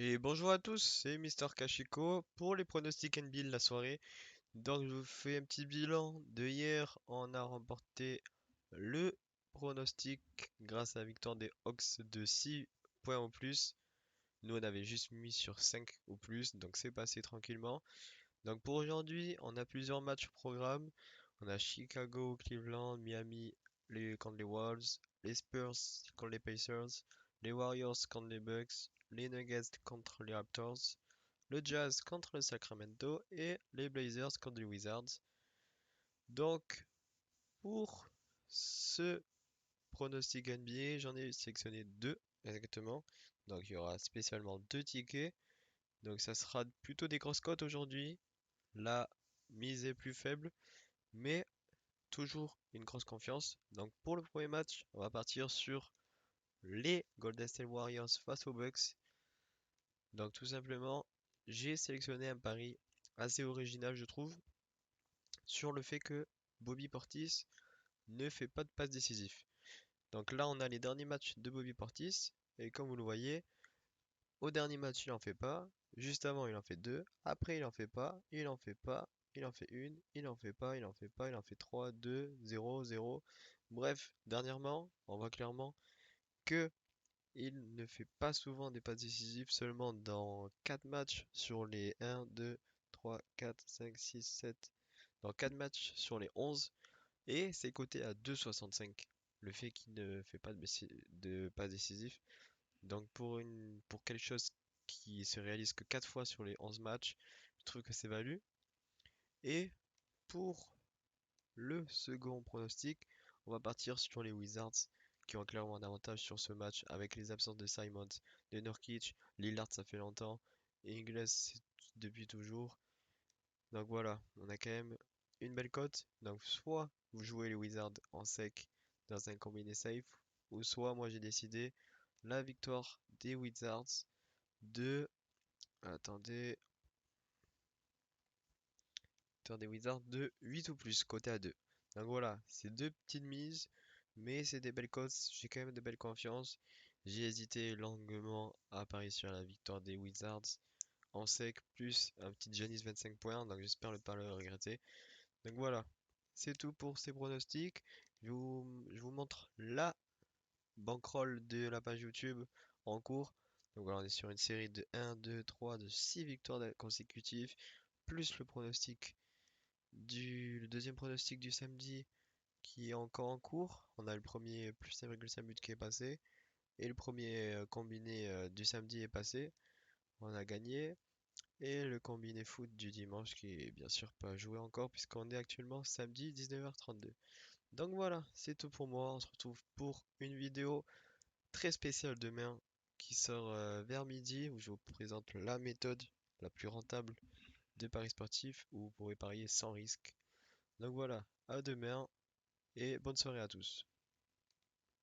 Et bonjour à tous, c'est Mister Kashiko pour les pronostics NBA de la soirée. Donc je vous fais un petit bilan de hier. On a remporté le pronostic grâce à la victoire des Hawks de 6 points au plus. Nous on avait juste mis sur 5 au plus, donc c'est passé tranquillement. Donc pour aujourd'hui, on a plusieurs matchs au programme. On a Chicago, Cleveland, Miami contre les Wolves, les Spurs contre les Pacers, les Warriors contre les Bucks, les Nuggets contre les Raptors, le Jazz contre le Sacramento et les Blazers contre les Wizards. Donc pour ce pronostic NBA, j'en ai sélectionné deux exactement. Donc il y aura spécialement deux tickets. Donc ça sera plutôt des grosses cotes aujourd'hui. La mise est plus faible, mais toujours une grosse confiance. Donc pour le premier match, on va partir sur les Golden State Warriors face aux Bucks. Donc tout simplement, j'ai sélectionné un pari assez original, je trouve, sur le fait que Bobby Portis ne fait pas de passe décisif. Donc là, on a les derniers matchs de Bobby Portis, et comme vous le voyez, au dernier match, il en fait pas. Juste avant, il en fait deux. Après, il en fait pas. Il en fait pas. Il en fait une. Il en fait pas. Il en fait pas. Il en fait 3, 2, 0, 0. Bref, dernièrement, on voit clairement que il ne fait pas souvent des passes décisives, seulement dans 4 matchs sur les 1, 2, 3, 4, 5, 6, 7. Dans 4 matchs sur les 11. Et c'est coté à 2,65. Le fait qu'il ne fait pas de passes décisives. Donc pour quelque chose qui se réalise que 4 fois sur les 11 matchs, je trouve que c'est value. Et pour le second pronostic, on va partir sur les Wizards qui ont clairement un avantage sur ce match avec les absences de Simons, de Nurkic, Lillard ça fait longtemps, et Ingles depuis toujours. Donc voilà, on a quand même une belle cote. Donc soit vous jouez les Wizards en sec dans un combiné safe, ou soit moi j'ai décidé la victoire des Wizards de attendez, des Wizards de 8 ou plus, côté à 2. Donc voilà, c'est deux petites mises, mais c'est des belles cotes. J'ai quand même de belles confiances. J'ai hésité longuement à parier sur la victoire des Wizards en sec, plus un petit Giannis 25 points, donc j'espère ne pas le regretter. Donc voilà, c'est tout pour ces pronostics. Je vous montre la bankroll de la page YouTube en cours. Donc voilà, on est sur une série de 1, 2, 3, de 6 victoires consécutives, plus le deuxième pronostic du samedi qui est encore en cours. On a le premier plus 1,5 but qui est passé. Et le premier combiné du samedi est passé. On a gagné. Et le combiné foot du dimanche qui est bien sûr pas joué encore puisqu'on est actuellement samedi 19h32. Donc voilà, c'est tout pour moi. On se retrouve pour une vidéo très spéciale demain qui sort vers midi où je vous présente la méthode la plus rentable de paris sportifs où vous pourrez parier sans risque. Donc voilà, à demain et bonne soirée à tous.